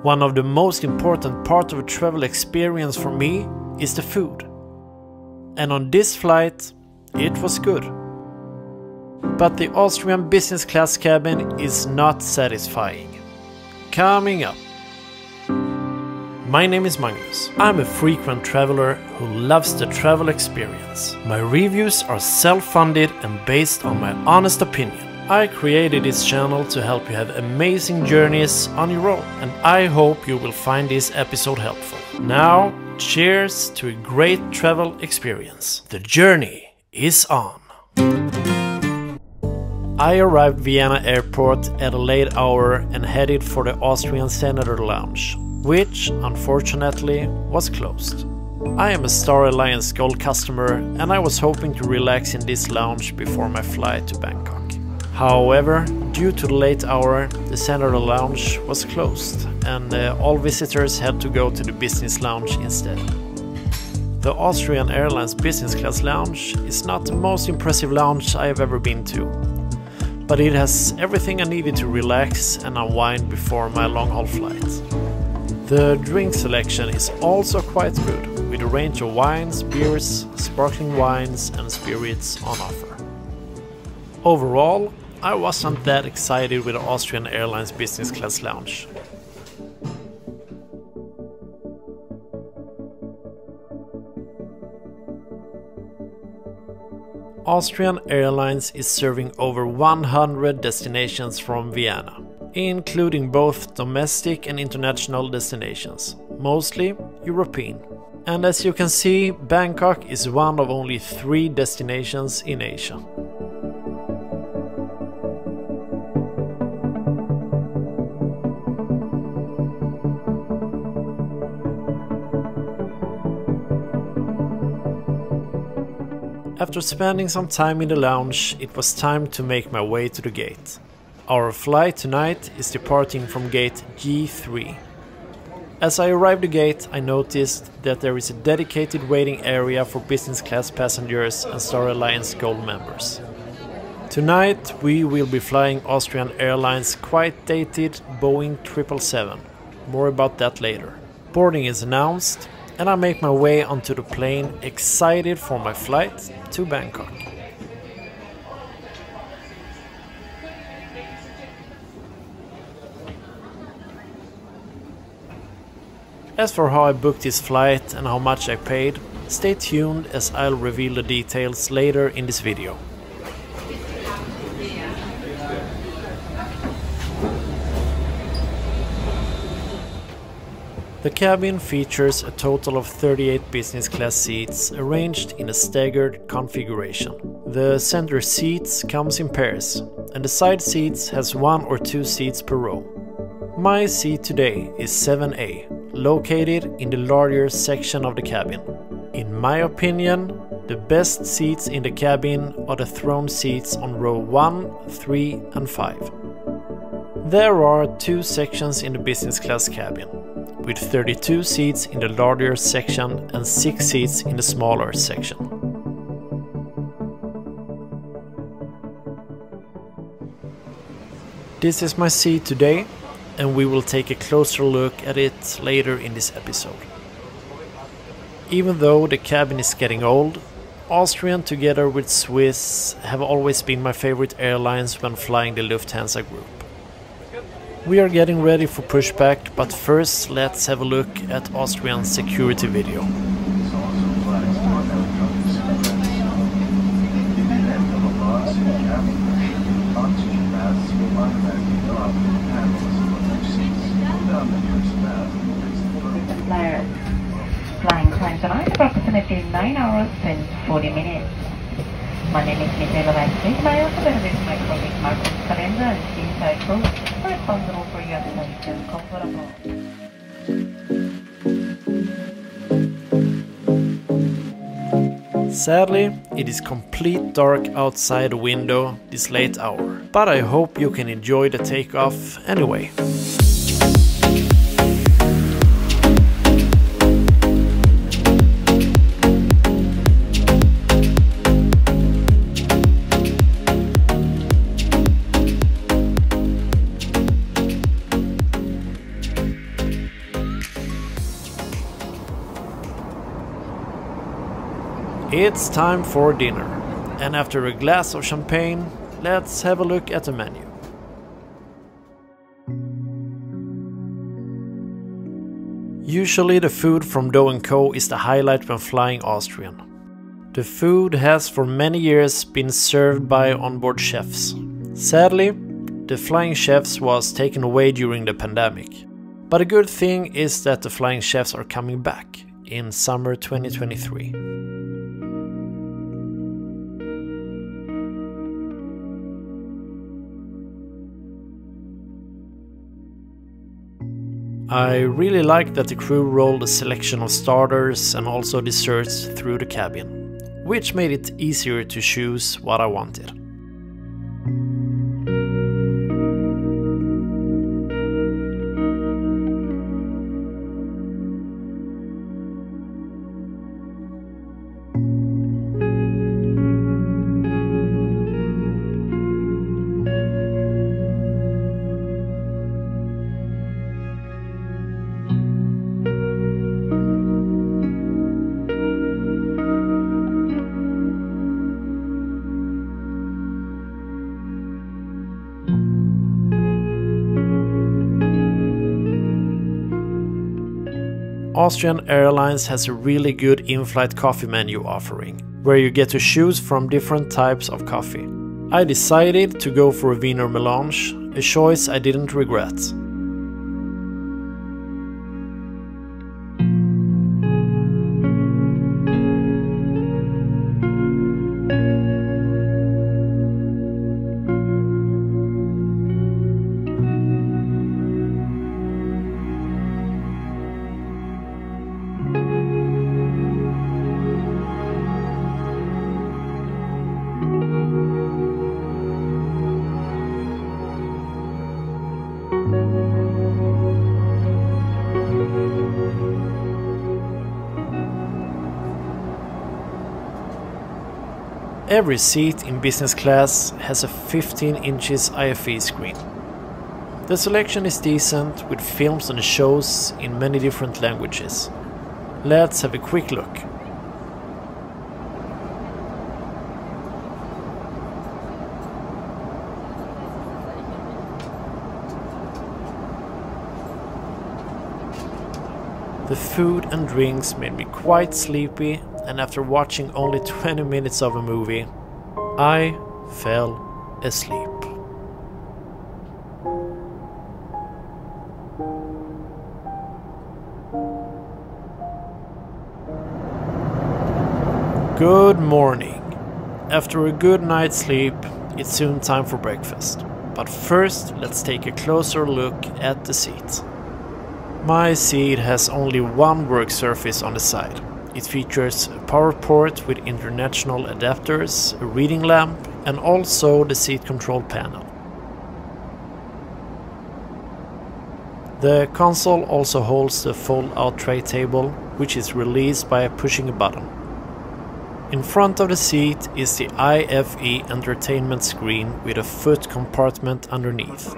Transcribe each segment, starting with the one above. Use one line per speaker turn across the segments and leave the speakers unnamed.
One of the most important parts of a travel experience for me is the food. And on this flight, it was good. But the Austrian business class cabin is not satisfying. Coming up. My name is Magnus. I'm a frequent traveler who loves the travel experience. My reviews are self-funded and based on my honest opinion. I created this channel to help you have amazing journeys on your own, and I hope you will find this episode helpful. Now, cheers to a great travel experience. The journey is on. I arrived Vienna Airport at a late hour and headed for the Austrian Senator lounge, which unfortunately was closed. I am a Star Alliance Gold customer and I was hoping to relax in this lounge before my flight to Bangkok. However, due to the late hour, the Senator lounge was closed and all visitors had to go to the business lounge instead. The Austrian Airlines Business Class lounge is not the most impressive lounge I have ever been to, but it has everything I needed to relax and unwind before my long-haul flight. The drink selection is also quite good, with a range of wines, beers, sparkling wines and spirits on offer. Overall, I wasn't that excited with the Austrian Airlines Business Class lounge. Austrian Airlines is serving over 100 destinations from Vienna, including both domestic and international destinations, mostly European. And as you can see, Bangkok is one of only 3 destinations in Asia. After spending some time in the lounge, it was time to make my way to the gate. Our flight tonight is departing from gate G3. As I arrived at the gate, I noticed that there is a dedicated waiting area for business class passengers and Star Alliance Gold members. Tonight we will be flying Austrian Airlines quite dated Boeing 777. More about that later. Boarding is announced, and I make my way onto the plane, excited for my flight to Bangkok. As for how I booked this flight and how much I paid, stay tuned as I'll reveal the details later in this video. The cabin features a total of 38 business class seats arranged in a staggered configuration. The center seats comes in pairs, and the side seats has 1 or 2 seats per row. My seat today is 7A, located in the larger section of the cabin. In my opinion, the best seats in the cabin are the throne seats on row 1, 3 and 5. There are 2 sections in the business class cabin, with 32 seats in the larger section and 6 seats in the smaller section. This is my seat today, and we will take a closer look at it later in this episode. Even though the cabin is getting old, Austrian together with Swiss have always been my favorite airlines when flying the Lufthansa group. We are getting ready for pushback, but first let's have a look at Austrian's security video.
Flying time tonight approximately 9 hours and 40 minutes. My name is Ms. Lavatory, and I also benefit my colleague Marcus Calenda and Steve Cycle, responsible for your safe and comfortable.
Sadly, it is complete dark outside the window this late hour, but I hope you can enjoy the takeoff anyway. It's time for dinner, and after a glass of champagne, let's have a look at the menu. Usually the food from Do&Co is the highlight when flying Austrian. The food has for many years been served by onboard chefs. Sadly, the flying chefs was taken away during the pandemic. But a good thing is that the flying chefs are coming back in summer 2023. I really like that the crew rolled a selection of starters and also desserts through the cabin, which made it easier to choose what I wanted. Austrian Airlines has a really good in-flight coffee menu offering, where you get to choose from different types of coffee. I decided to go for a Wiener Melange, a choice I didn't regret. Every seat in business class has a 15 inches IFE screen. The selection is decent, with films and shows in many different languages. Let's have a quick look. The food and drinks made me quite sleepy, and after watching only 20 minutes of a movie, I fell asleep. Good morning. After a good night's sleep, it's soon time for breakfast. But first, let's take a closer look at the seat. My seat has only one work surface on the side. It features a power port with international adapters, a reading lamp, and also the seat control panel. The console also holds the fold-out tray table, which is released by pushing a button. In front of the seat is the IFE entertainment screen with a foot compartment underneath.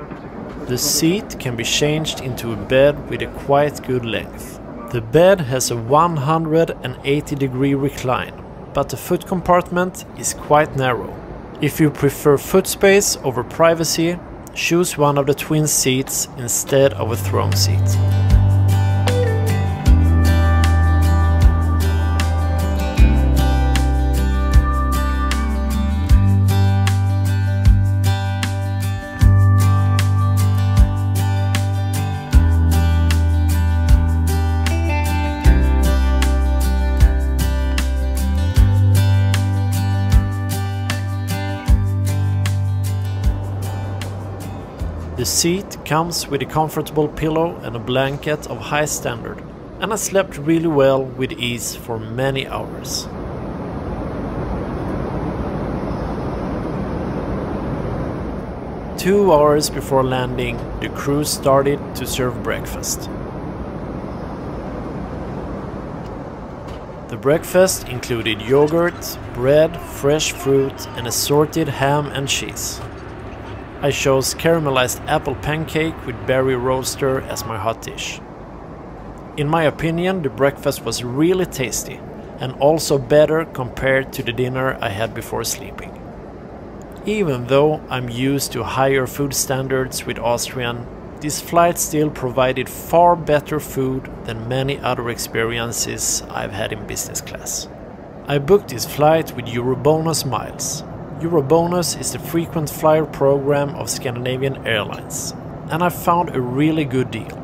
The seat can be changed into a bed with a quite good length. The bed has a 180-degree recline, but the foot compartment is quite narrow. If you prefer foot space over privacy, choose one of the twin seats instead of a throne seat. The seat comes with a comfortable pillow and a blanket of high standard, and I slept really well with ease for many hours. Two hours before landing, the crew started to serve breakfast. The breakfast included yogurt, bread, fresh fruit, and assorted ham and cheese. I chose caramelized apple pancake with berry roaster as my hot dish. In my opinion, the breakfast was really tasty, and also better compared to the dinner I had before sleeping. Even though I'm used to higher food standards with Austrian, this flight still provided far better food than many other experiences I've had in business class. I booked this flight with Eurobonus miles. Eurobonus is the frequent flyer program of Scandinavian Airlines, and I found a really good deal.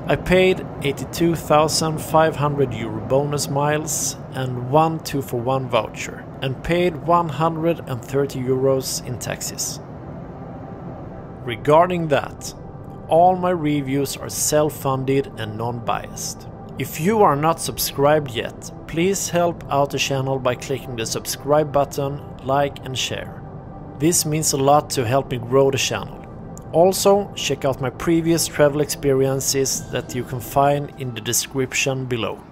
I paid 82,500 Eurobonus miles and 1 2-for-1 voucher, and paid 130 euros in taxes. Regarding that, all my reviews are self-funded and non-biased. If you are not subscribed yet, please help out the channel by clicking the subscribe button, like and share. This means a lot to help me grow the channel. Also, check out my previous travel experiences that you can find in the description below.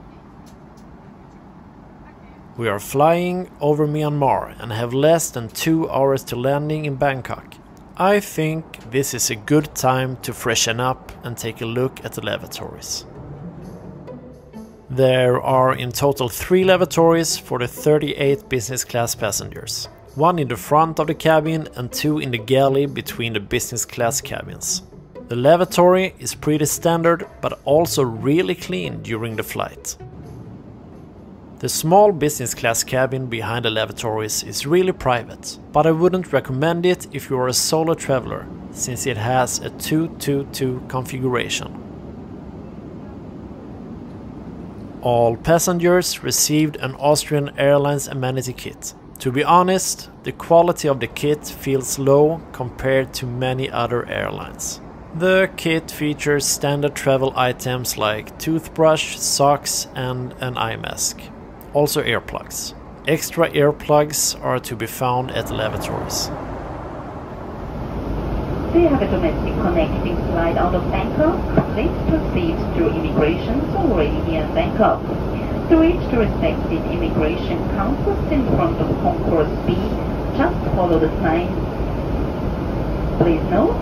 We are flying over Myanmar and have less than 2 hours to landing in Bangkok. I think this is a good time to freshen up and take a look at the lavatories. There are in total 3 lavatories for the 38 business class passengers. 1 in the front of the cabin and 2 in the galley between the business class cabins. The lavatory is pretty standard but also really clean during the flight. The small business class cabin behind the lavatories is really private, but I wouldn't recommend it if you are a solo traveler, since it has a 2-2-2 configuration. All passengers received an Austrian Airlines Amenity kit. To be honest, the quality of the kit feels low compared to many other airlines. The kit features standard travel items like toothbrush, socks and an eye mask. Also earplugs. Extra earplugs are to be found at the lavatories.
Do you have a domestic connecting flight out of Bangkok? Please proceed through immigration already here in Bangkok. To reach the respective immigration counters in front of Concourse B, just follow the signs. Please note,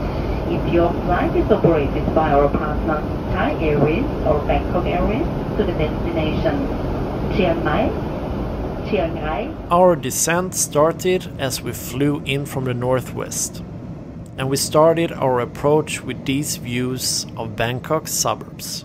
if your flight is operated by our partners Thai Airways or Bangkok Airways to the destination Chiang Mai, Chiang Rai.
Our descent started as we flew in from the northwest, and we started our approach with these views of Bangkok's suburbs.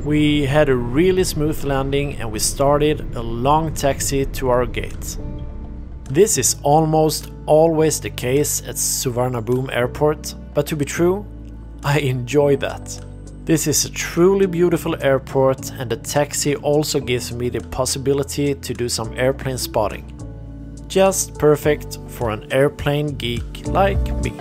We had a really smooth landing and we started a long taxi to our gate. This is almost always the case at Suvarnabhumi Airport, but to be true, I enjoy that. This is a truly beautiful airport and the taxi also gives me the possibility to do some airplane spotting. Just perfect for an airplane geek like me.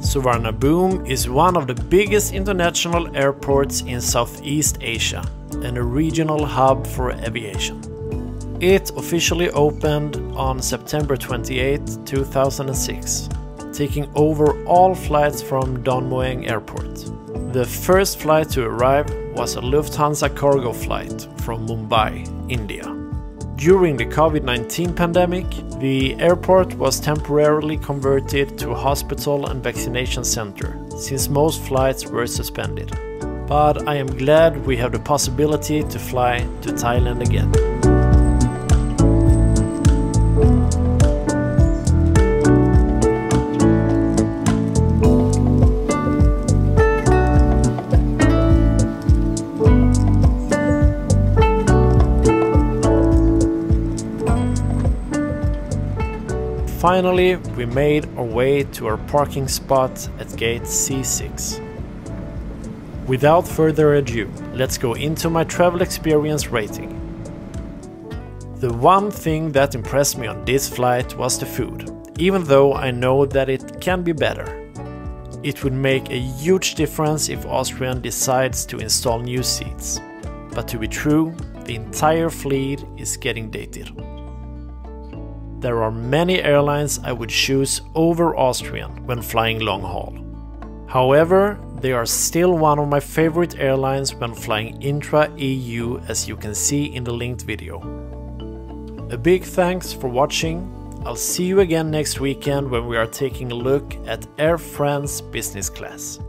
Suvarnabhumi is one of the biggest international airports in Southeast Asia and a regional hub for aviation. It officially opened on September 28, 2006, taking over all flights from Do&Co Airport. The first flight to arrive was a Lufthansa cargo flight from Mumbai, India. During the COVID-19 pandemic, the airport was temporarily converted to a hospital and vaccination center, since most flights were suspended. But I am glad we have the possibility to fly to Thailand again. Finally, we made our way to our parking spot at gate C6. Without further ado, let's go into my travel experience rating. The one thing that impressed me on this flight was the food, even though I know that it can be better. It would make a huge difference if Austrian decides to install new seats. But to be true, the entire fleet is getting dated. There are many airlines I would choose over Austrian when flying long haul. However, they are still one of my favorite airlines when flying intra-EU, as you can see in the linked video. A big thanks for watching. I'll see you again next weekend when we are taking a look at Air France Business Class.